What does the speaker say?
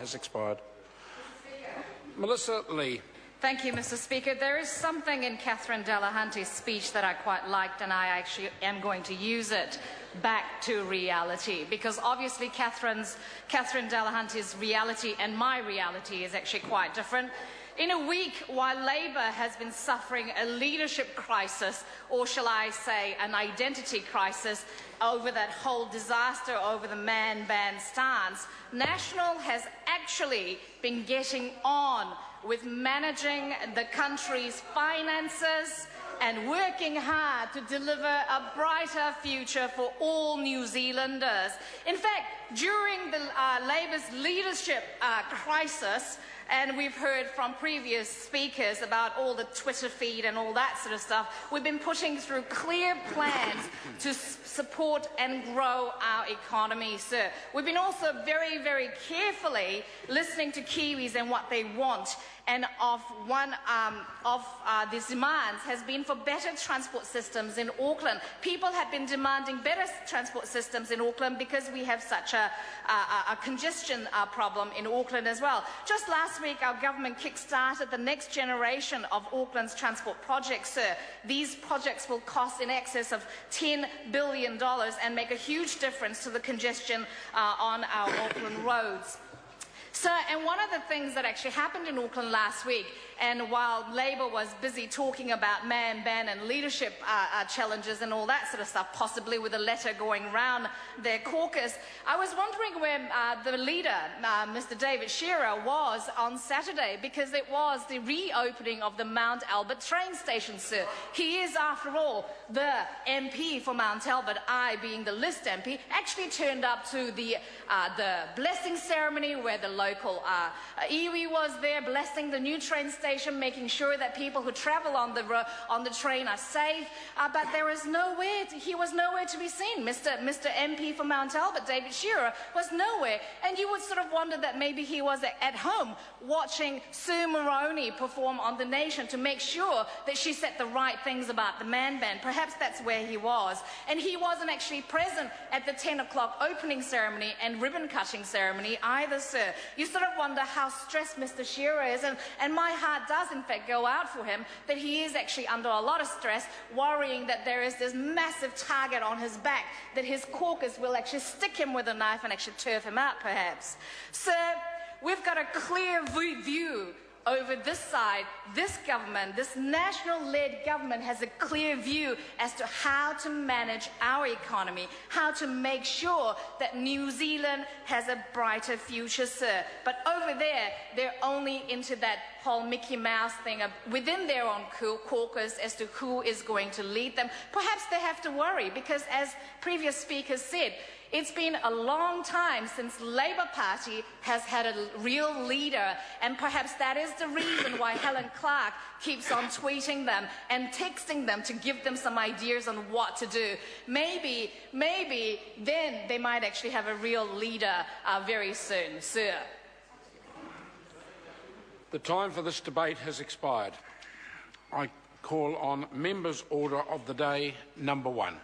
has expired. Melissa Lee. Thank you, Mr. Speaker. There is something in Catherine Delahanty's speech that I quite liked, and I actually am going to use it back to reality, because obviously Catherine Delahanty's reality and my reality is actually quite different. In a week, while Labour has been suffering a leadership crisis, or shall I say an identity crisis, over that whole disaster over the man ban stance, National has actually been getting on with managing the country's finances and working hard to deliver a brighter future for all New Zealanders. In fact, during the Labour's leadership crisis, and we've heard from previous speakers about all the Twitter feed and all that sort of stuff, we've been putting through clear plans to support and grow our economy, sir. We've been also very, very carefully listening to Kiwis and what they want. And one of these demands has been for better transport systems in Auckland. People have been demanding better transport systems in Auckland because we have such a congestion problem in Auckland as well. Just last week, our government kick-started the next generation of Auckland's transport projects, sir. These projects will cost in excess of $10 billion and make a huge difference to the congestion on our Auckland roads. So, and one of the things that actually happened in Auckland last week, and while Labour was busy talking about man ban and leadership challenges and all that sort of stuff, possibly with a letter going round their caucus, I was wondering where the leader, Mr. David Shearer, was on Saturday, because it was the reopening of the Mount Albert train station, sir. He is, after all, the MP for Mount Albert, I being the list MP, actually turned up to the blessing ceremony where the local iwi was there blessing the new train station, making sure that people who travel on the train are safe. But there is he was nowhere to be seen. Mr. MP for Mount Albert, David Shearer, was nowhere. And you would sort of wonder that maybe he was at home watching Sue Moroney perform on The Nation to make sure that she said the right things about the man ban. Perhaps that's where he was. And he wasn't actually present at the 10 o'clock opening ceremony and ribbon cutting ceremony either, sir. You sort of wonder how stressed Mr. Shearer is, and my heart does in fact go out for him, that he is actually under a lot of stress, worrying that there is this massive target on his back, that his caucus will actually stick him with a knife and actually turf him out perhaps. Sir, we've got a clear view over this side. This government, this national-led government, has a clear view as to how to manage our economy, how to make sure that New Zealand has a brighter future, sir. But over there, they're only into that whole Mickey Mouse thing within their own caucus as to who is going to lead them. Perhaps they have to worry, because as previous speakers said, it's been a long time since Labour Party has had a real leader, and perhaps that is the reason why Helen Clark keeps on tweeting them and texting them to give them some ideas on what to do. Maybe then they might actually have a real leader very soon, sir. The time for this debate has expired. I call on Members' Order of the Day number 1.